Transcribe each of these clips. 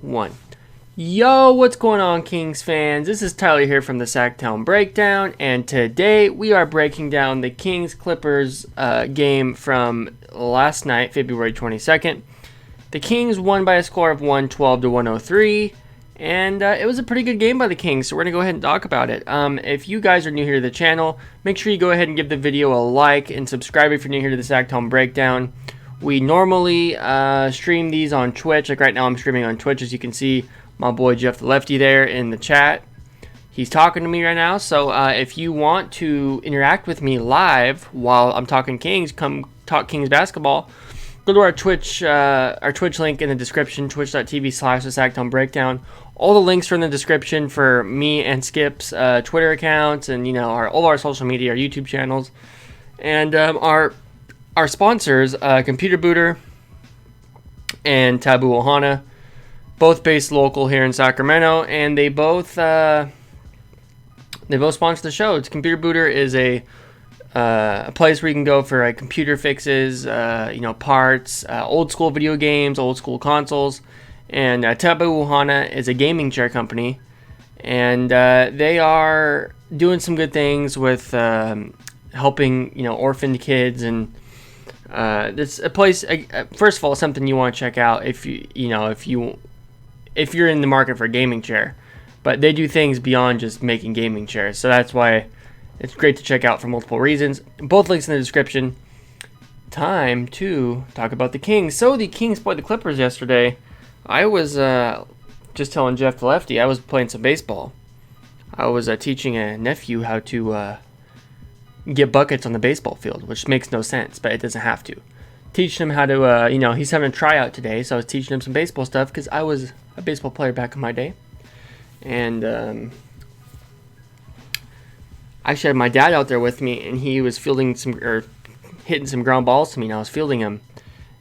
1. Yo, what's going on, Kings fans? This is Tyler here from the Sacktown Breakdown, and today we are breaking down the Kings-Clippers game from last night, February 22nd. The Kings won by a score of 112 to 103, and it was a pretty good game by the Kings, so we're going to go ahead and talk about it. If you guys are new here to the channel, make sure you go ahead and give the video a like and subscribe if you're new here to the Sacktown Breakdown. We normally stream these on Twitch. Like right now I'm streaming on Twitch, as you can see. My boy Jeff the Lefty there in the chat. He's talking to me right now. So if you want to interact with me live while I'm talking Kings, come talk Kings basketball. Go to our Twitch link in the description, twitch.tv/thesacktownbreakdown. All the links are in the description for me and Skip's Twitter accounts, and all our social media, our YouTube channels, and our sponsors, Computer Booter and Taboo Ohana. Both based local here in Sacramento, and they both sponsor the show. It's Computer Booter is a place where you can go for computer fixes, parts, old school video games, old school consoles. And Taboo Ohana is a gaming chair company, and they are doing some good things with helping orphaned kids, and it's a place. First of all, something you want to check out if you're in the market for a gaming chair. But they do things beyond just making gaming chairs, so that's why it's great to check out for multiple reasons. Both links in the description. Time to talk about the Kings. So the Kings played the Clippers yesterday. I was just telling Jeff the Lefty, I was playing some baseball. I was teaching a nephew how to get buckets on the baseball field, which makes no sense, but it doesn't have to. Teaching him how to, he's having a tryout today, so I was teaching him some baseball stuff because I was a baseball player back in my day. And I actually had my dad out there with me, and he was hitting some ground balls to me, and I was fielding them.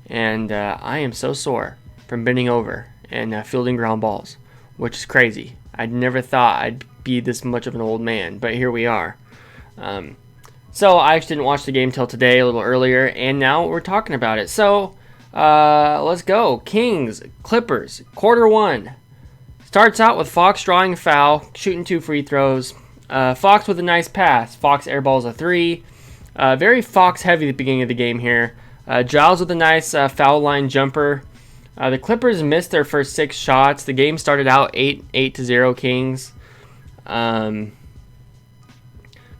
And I am so sore from bending over and fielding ground balls, which is crazy. I never thought I'd be this much of an old man, but here we are. So I actually didn't watch the game till today, a little earlier, and now we're talking about it. So let's go. Kings, Clippers, quarter one. Starts out with Fox drawing a foul, shooting 2 free throws. Fox with a nice pass. Fox airballs a 3. Very Fox heavy at the beginning of the game here. Giles with a nice foul line jumper. The Clippers missed their first 6 shots. The game started out 8-0 Kings.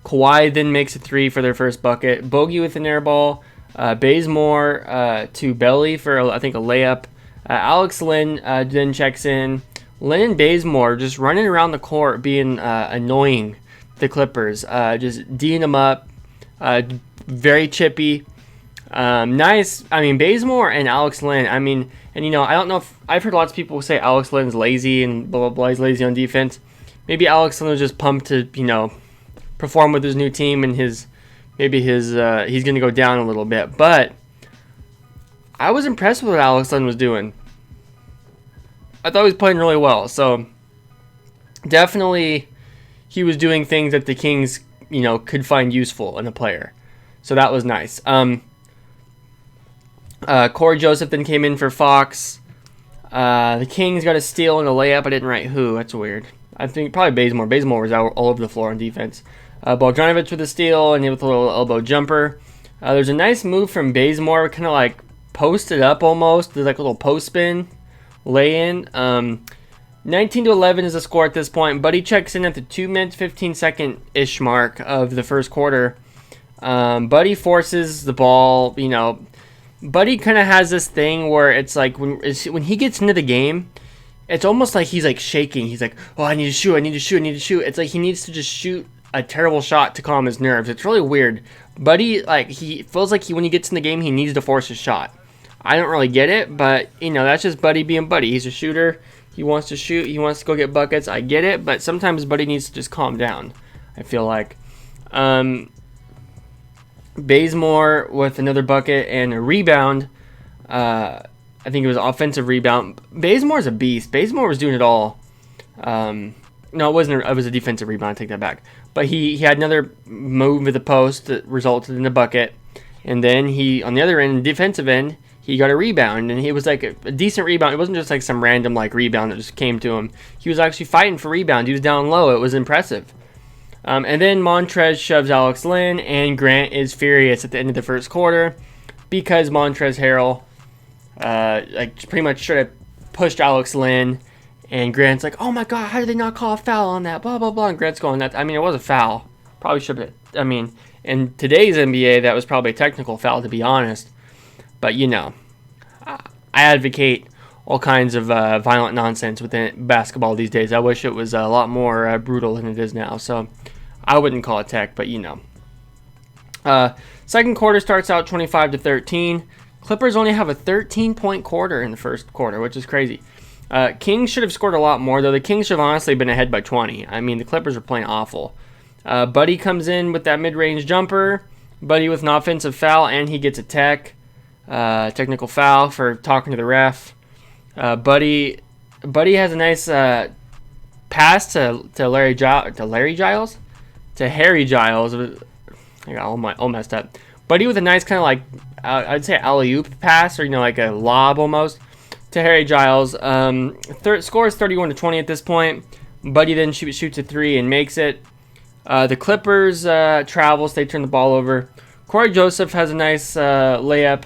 Kawhi then makes a 3 for their first bucket. Bogey with an air ball. Bazemore to Belly for, I think, a layup. Alex Len then checks in. Len and Bazemore just running around the court being annoying the Clippers. Just D'ing them up. Very chippy. Nice. I mean, Bazemore and Alex Len, I don't know if I've heard lots of people say Alex Len's lazy and blah, blah, blah. He's lazy on defense. Maybe Alex Len was just pumped to, perform with his new team, and he's going to go down a little bit. But I was impressed with what Alex Len was doing. I thought he was playing really well. So definitely he was doing things that the Kings, could find useful in a player. So that was nice. Corey Joseph then came in for Fox. The Kings got a steal and a layup. I didn't write who. That's weird. I think probably Bazemore. Bazemore was out all over the floor on defense. Bogdanovic with a steal and with a little elbow jumper. There's a nice move from Bazemore, kind of like posted up almost. There's like a little post spin lay-in. 19-11 is the score at this point. Buddy checks in at the 2 minutes 15 second-ish mark of the first quarter. Buddy forces the ball. Buddy kind of has this thing where it's like when he gets into the game, it's almost like he's like shaking. He's like, oh, I need to shoot. It's like he needs to just shoot a terrible shot to calm his nerves. It's really weird. Buddy, he feels like when he gets in the game, he needs to force a shot. I don't really get it, but, that's just Buddy being Buddy. He's a shooter. He wants to shoot. He wants to go get buckets. I get it, but sometimes Buddy needs to just calm down, I feel like. Bazemore with another bucket and a rebound. I think it was an offensive rebound. Bazemore's a beast. Bazemore was doing it all. No, it wasn't. It was a defensive rebound. I take that back. But he had another move at the post that resulted in a bucket. And then on the other end, defensive end, he he got a rebound, and he was like a decent rebound. It wasn't just like some random like rebound that just came to him. He was actually fighting for rebound. He was down low. It was impressive. And then Montrez shoves Alex Len, and Grant is furious at the end of the first quarter because Montrezl Harrell like pretty much should have pushed Alex Len, and Grant's like, oh my god, how did they not call a foul on that? Blah blah blah. And Grant's going, that I mean, it was a foul. Probably should have. I mean, in today's NBA, that was probably a technical foul, to be honest. But you know, I advocate all kinds of violent nonsense within basketball these days. I wish it was a lot more brutal than it is now. So I wouldn't call it tech, but you know. Second quarter starts out 25-13. Clippers only have a 13-point quarter in the first quarter, which is crazy. Kings should have scored a lot more, though. The Kings should have honestly been ahead by 20. I mean, the Clippers are playing awful. Buddy comes in with that mid-range jumper. Buddy with an offensive foul, and he gets a technical foul for talking to the ref. Buddy has a nice pass to Harry Giles. I got all messed up. Buddy with a nice kind of like, I'd say alley-oop pass, or, you know, like a lob almost, to Harry Giles. Score is 31-20 at this point. Buddy then shoots a three and makes it. The Clippers travels. They turn the ball over. Corey Joseph has a nice layup.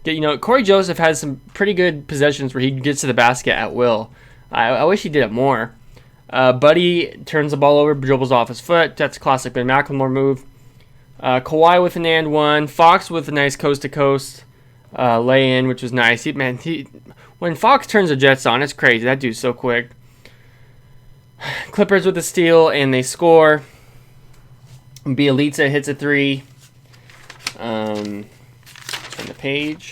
You know, Corey Joseph has some pretty good possessions where he gets to the basket at will. I wish he did it more. Buddy turns the ball over, dribbles off his foot. That's a classic Ben McLemore move. Kawhi with an and one. Fox with a nice coast-to-coast lay-in, which was nice. When Fox turns the Jets on, it's crazy. That dude's so quick. Clippers with a steal, and they score. Bielitsa hits a three. Turn the page.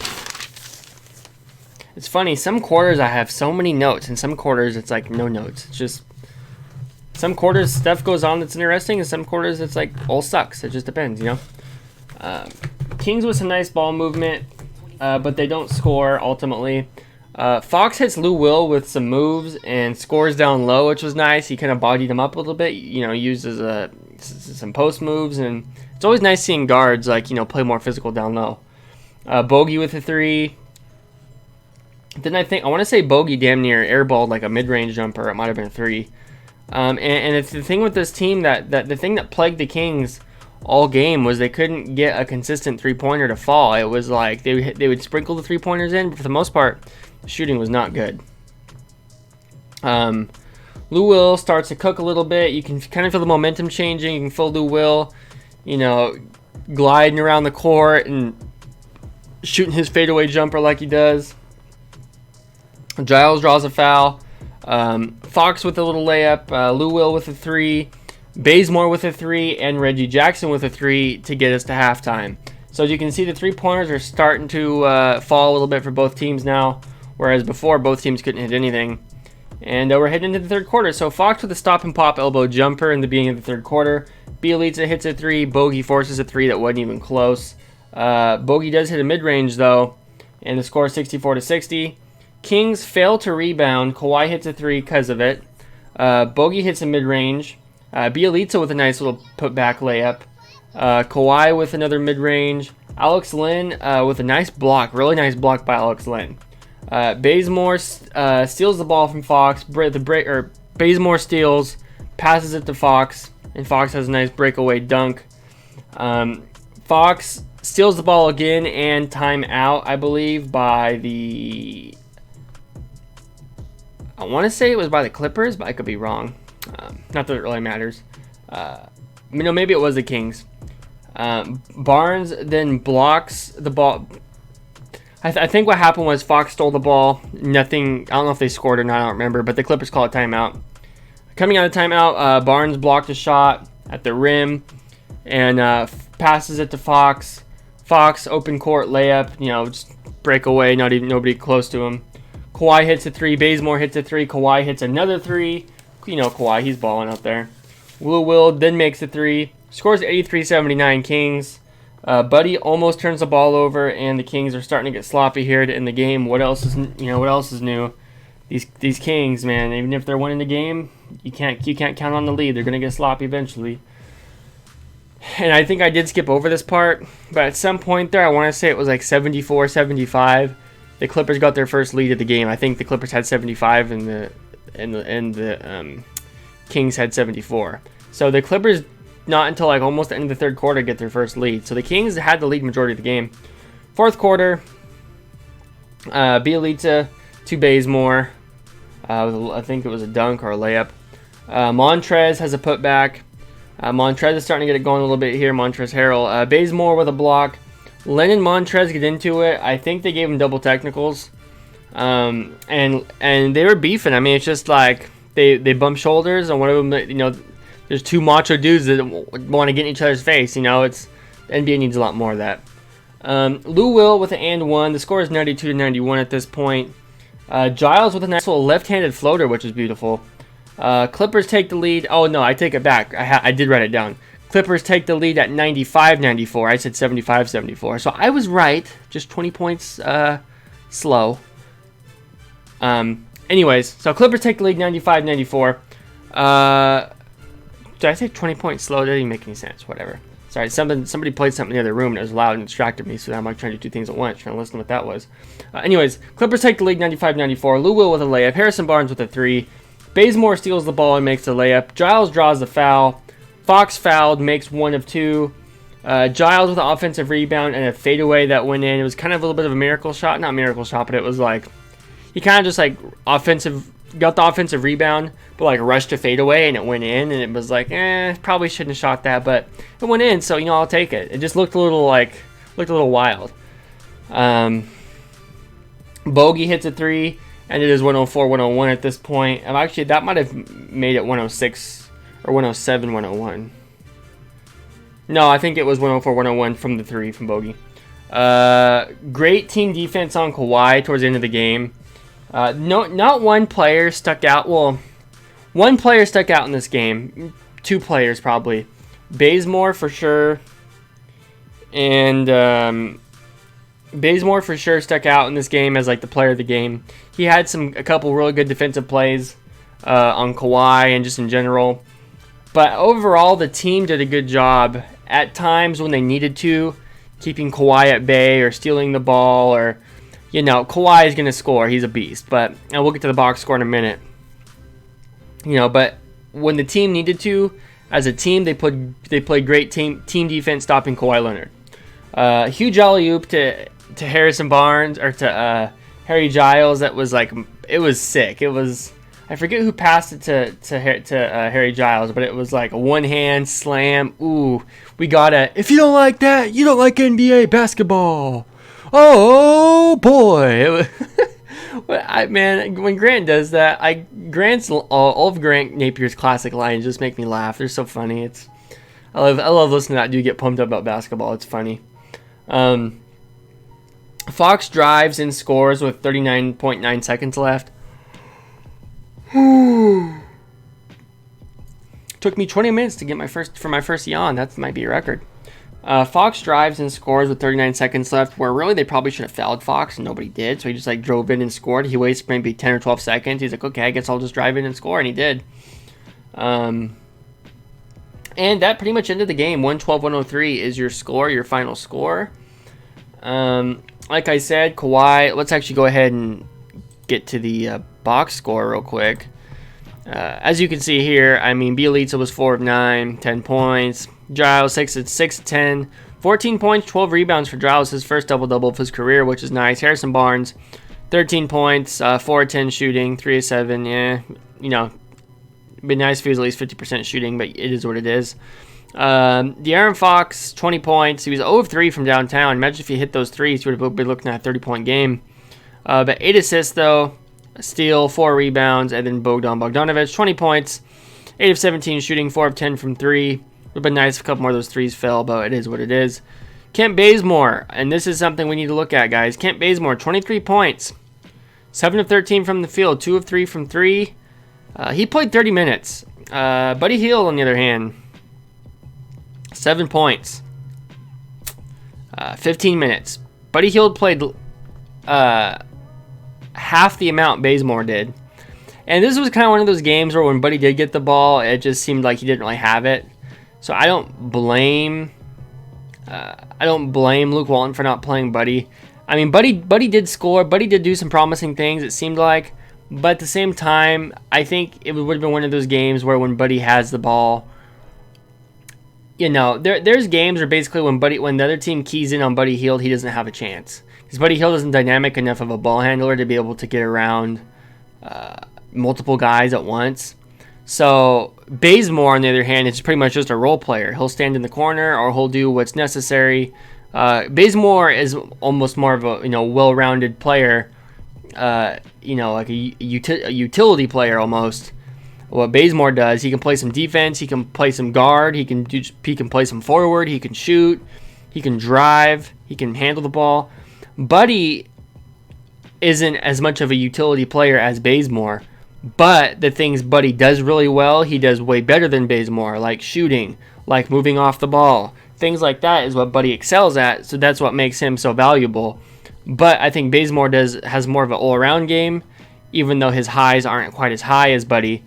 It's funny. Some quarters I have so many notes, and some quarters it's like no notes. It's just some quarters stuff goes on that's interesting, and some quarters it's like all sucks. It just depends, you know. Kings with some nice ball movement, but they don't score ultimately. Fox hits Lou Will with some moves and scores down low, which was nice. He kind of bodied him up a little bit, you know, uses some post moves, and it's always nice seeing guards, like, you know, play more physical down low. Bogey with a three. Then I want to say Bogey damn near airballed like a mid-range jumper. It might have been a three. And it's the thing with this team that the thing that plagued the Kings all game was they couldn't get a consistent three-pointer to fall. It was like they would sprinkle the three-pointers in, but for the most part, the shooting was not good. Lou Will starts to cook a little bit. You can kind of feel the momentum changing. You can feel Lou Will, you know, gliding around the court and shooting his fadeaway jumper like he does. Giles draws a foul. Fox with a little layup. Lou Will with a three. Bazemore with a three. And Reggie Jackson with a three to get us to halftime. So as you can see, the three-pointers are starting to fall a little bit for both teams now, whereas before both teams couldn't hit anything. And we're heading into the third quarter. So Fox with a stop-and-pop elbow jumper in the beginning of the third quarter. Bielitsa hits a three. Bogey forces a three that wasn't even close. Bogey does hit a mid-range, though, and the score is 64-60. Kings fail to rebound. Kawhi hits a three because of it. Bogey hits a mid-range. Bielitsa with a nice little put-back layup. Kawhi with another mid-range. Alex Len with a nice block. Really nice block by Alex Len. Bazemore steals the ball from Fox. Bazemore steals, passes it to Fox, and Fox has a nice breakaway dunk. Fox steals the ball again and timeout, I believe, by the... I want to say it was by the Clippers, but I could be wrong. Not that it really matters. Maybe it was the Kings. Barnes then blocks the ball. I think what happened was Fox stole the ball. Nothing. I don't know if they scored or not. I don't remember. But the Clippers call it timeout. Coming out of timeout, Barnes blocked a shot at the rim and passes it to Fox. Fox open court layup. You know, just breakaway. Nobody close to him. Kawhi hits a three. Bazemore hits a three. Kawhi hits another three. You know Kawhi, he's balling up there. Will then makes a three. Scores 83-79 Kings. Buddy almost turns the ball over, and the Kings are starting to get sloppy here to end the game. What else is new? These Kings, man. Even if they're winning the game, you can't count on the lead. They're gonna get sloppy eventually. And I think I did skip over this part, but at some point there, I want to say it was like 74-75. the Clippers got their first lead of the game. I think the Clippers had 75 and the Kings had 74. So the Clippers, not until like almost the end of the third quarter, get their first lead. So the Kings had the lead majority of the game. Fourth quarter, Bielitsa to Bazemore. I think it was a dunk or a layup. Montrez has a putback. Montrez is starting to get it going a little bit here. Montrez Harrell. Bazemore with a block. Lennon Montrez get into it. I think they gave him double technicals. And they were beefing. I mean, it's just like they bump shoulders, and one of them, there's two macho dudes that want to get in each other's face. It's the NBA needs a lot more of that. Lou Will with an and one. The score is 92-91 at this point. Giles with a nice little left-handed floater, which is beautiful. Clippers take the lead. Oh, no, I take it back. I did write it down. Clippers take the lead at 95-94. I said 75-74. So I was right. Just 20 points slow. Anyways, so Clippers take the lead 95-94. Did I say 20 points slow? That didn't make any sense. Whatever. Sorry, somebody played something in the other room and it was loud and distracted me, so I'm like trying to do two things at once, trying to listen to what that was. Anyways, Clippers take the lead 95-94. Lou Will with a layup. Harrison Barnes with a three. Bazemore steals the ball and makes the layup. Giles draws the foul. Fox fouled, makes one of two. Giles with an offensive rebound and a fadeaway that went in. It was kind of a little bit of a miracle shot. Not miracle shot, but it was like, he kind of just like got the offensive rebound, but like rushed to fadeaway and it went in, and it was like, probably shouldn't have shot that, but it went in, so I'll take it. It just looked a little wild. Bogey hits a three, and it is 104-101 at this point. Actually, that might have made it 106 or 107-101. No, I think it was 104-101 from the three from Bogey. Great team defense on Kawhi towards the end of the game. Not one player stuck out. Well, one player stuck out in this game. Two players probably. Bazemore for sure. And Bazemore for sure stuck out in this game as like the player of the game. He had a couple really good defensive plays on Kawhi and just in general. But overall, the team did a good job at times when they needed to, keeping Kawhi at bay or stealing the ball, or Kawhi is going to score. He's a beast. And we'll get to the box score in a minute. But when the team needed to, as a team, they played great team defense, stopping Kawhi Leonard. Huge alley-oop to Harrison Barnes, or to Harry Giles. That was like, it was sick. It was, I forget who passed it to Harry Giles, but it was like a one-hand slam. Ooh, we got if you don't like that, you don't like NBA basketball. Oh boy! When Grant does that, all of Grant Napier's classic lines just make me laugh. They're so funny. I love listening to that dude get pumped up about basketball. It's funny. Fox drives and scores with 39.9 seconds left. Took me 20 minutes to get my first yawn. That might be a record. Fox drives and scores with 39 seconds left, where really they probably should have fouled Fox and nobody did. So he just like drove in and scored. He wasted maybe 10 or 12 seconds. He's like, okay, I guess I'll just drive in and score, and he did. And that pretty much ended the game. 112-103 is your score, your final score. Like I said, Kawhi. Let's actually go ahead and get to the box score real quick. As you can see here, Bielitsa was 4 of 9, 10 points. Giles 6 of 10, 14 points, 12 rebounds for Giles, his first double-double of his career, which is nice. Harrison Barnes, 13 points, 4 of 10 shooting, 3 of 7. Yeah, it'd be nice if he was at least 50% shooting, but it is what it is. De'Aaron Fox, 20 points. He was 0 of 3 from downtown. Imagine if he hit those threes, he would have been looking at a 30-point game. But 8 assists, though. A steal, 4 rebounds, and then Bogdanovich, 20 points, 8 of 17 shooting, 4 of 10 from 3. Would have been nice if a couple more of those threes fell, but it is what it is. Kent Bazemore, and this is something we need to look at, guys. Kent Bazemore, 23 points, 7 of 13 from the field, 2 of 3 from 3. He played 30 minutes. Buddy Hield, on the other hand, 7 points, 15 minutes. Buddy Hield played half the amount Bazemore did. And this was kind of one of those games where when Buddy did get the ball, it just seemed like he didn't really have it. So I don't blame Luke Walton for not playing Buddy. I mean, Buddy did score. Buddy did do some promising things, it seemed like. But at the same time, I think it would have been one of those games where when Buddy has the ball, there's games where basically when the other team keys in on Buddy Hield, he doesn't have a chance. Because Buddy Hield isn't dynamic enough of a ball handler to be able to get around multiple guys at once. So Bazemore, on the other hand, is pretty much just a role player. He'll stand in the corner or he'll do what's necessary. Bazemore is almost more of a well-rounded player, like a utility player almost. What Bazemore does, he can play some defense, he can play some guard, he can play some forward, he can shoot, he can drive, he can handle the ball. Buddy isn't as much of a utility player as Bazemore, but the things Buddy does really well, he does way better than Bazemore, like shooting, like moving off the ball. Things like that is what Buddy excels at, so that's what makes him so valuable. But I think Bazemore has more of an all-around game, even though his highs aren't quite as high as Buddy.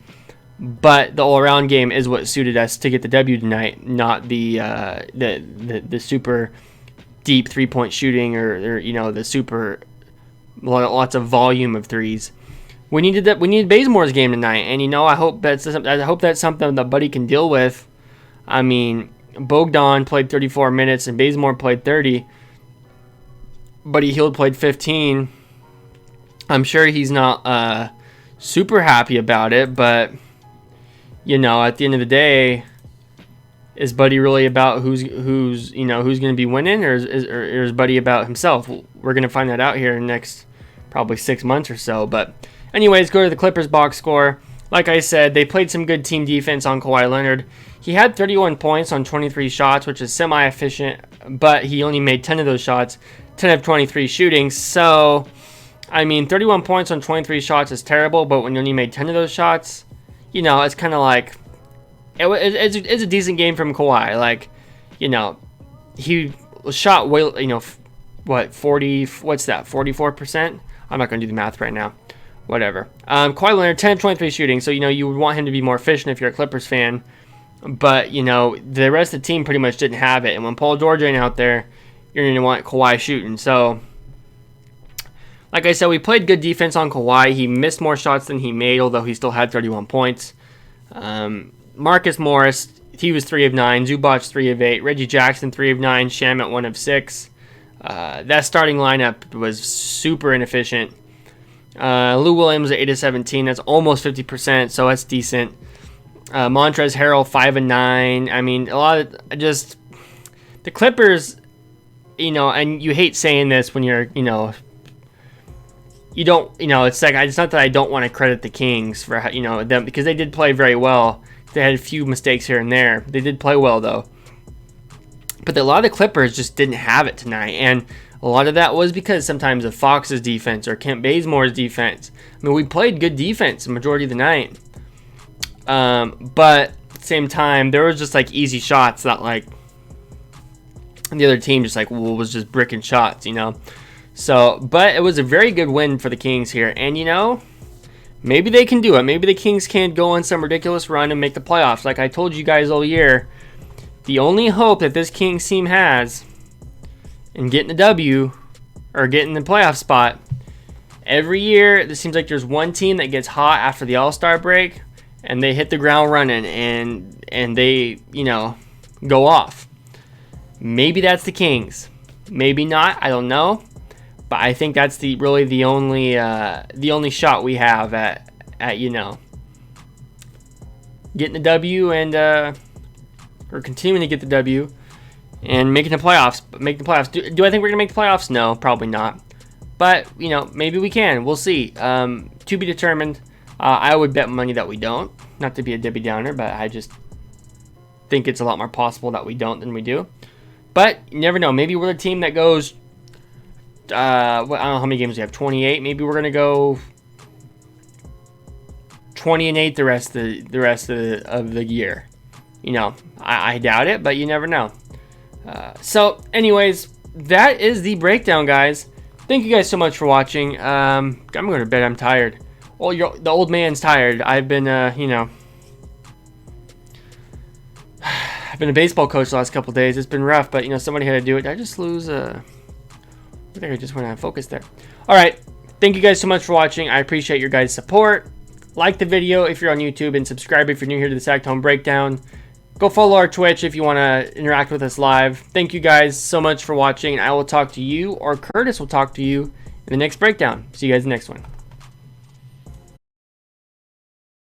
But the all-around game is what suited us to get the W tonight, not the super deep three-point shooting or the super lots of volume of threes. We needed that. We needed Bazemore's game tonight, and I hope that's something that Buddy can deal with. I mean, Bogdan played 34 minutes and Bazemore played 30. Buddy Hield played 15. I'm sure he's not super happy about it, but at the end of the day, is Buddy really about who's going to be winning, or is Buddy about himself? We're going to find that out here in the next probably 6 months or so. But anyways, go to the Clippers box score. Like I said, they played some good team defense on Kawhi Leonard. He had 31 points on 23 shots, which is semi-efficient, but he only made 10 of those shots, 10 of 23 shooting. So, I mean, 31 points on 23 shots is terrible, but when you only made 10 of those shots, it's kind of like, it's a decent game from Kawhi. Like, he shot way, 44%? I'm not going to do the math right now. Whatever. Kawhi Leonard, 10 of 23 shooting, so, you would want him to be more efficient if you're a Clippers fan. But, the rest of the team pretty much didn't have it. And when Paul George ain't out there, you're going to want Kawhi shooting. So, like I said, we played good defense on Kawhi. He missed more shots than he made, although he still had 31 points. Marcus Morris, he was 3 of 9. Zubac, 3 of 8. Reggie Jackson, 3 of 9. Shamet, 1 of 6. That starting lineup was super inefficient. Lou Williams, 8 of 17. That's almost 50%, so that's decent. Montrezl Harrell, 5 of 9. I mean, a lot of just the Clippers, and you hate saying this when you're, you don't, it's like, it's not that I don't want to credit the Kings for, them, because they did play very well. They had a few mistakes here and there. They did play well, though. But a lot of the Clippers just didn't have it tonight, and a lot of that was because sometimes of Fox's defense or Kent Bazemore's defense. I mean, we played good defense the majority of the night. But at the same time, there was just like easy shots that like the other team just like was just bricking shots, So, but it was a very good win for the Kings here, and maybe they can do it. Maybe the Kings can go on some ridiculous run and make the playoffs. Like I told you guys all year, the only hope that this Kings team has in getting a W or getting the playoff spot, every year it seems like there's one team that gets hot after the All-Star break and they hit the ground running and they, go off. Maybe that's the Kings. Maybe not. I don't know. But I think that's really the only shot we have at getting the W and or continuing to get the W and making the playoffs. Do I think we're gonna make the playoffs? No, probably not. But maybe we can. We'll see. To be determined. I would bet money that we don't. Not to be a Debbie Downer, but I just think it's a lot more possible that we don't than we do. But you never know. Maybe we're the team that goes. I don't know how many games we have. 28. Maybe we're gonna go 20-8 the rest of the year. I doubt it, but you never know. So, anyways, that is the breakdown, guys. Thank you guys so much for watching. I'm going to bed. I'm tired. Well, the old man's tired. I've been, I've been a baseball coach the last couple days. It's been rough, but somebody had to do it. Did I just lose I think I just went out of focus there. All right. Thank you guys so much for watching. I appreciate your guys' support. Like the video if you're on YouTube, and subscribe if you're new here to the Sactown Breakdown. Go follow our Twitch if you want to interact with us live. Thank you guys so much for watching. I will talk to you, or Curtis will talk to you in the next breakdown. See you guys in the next one.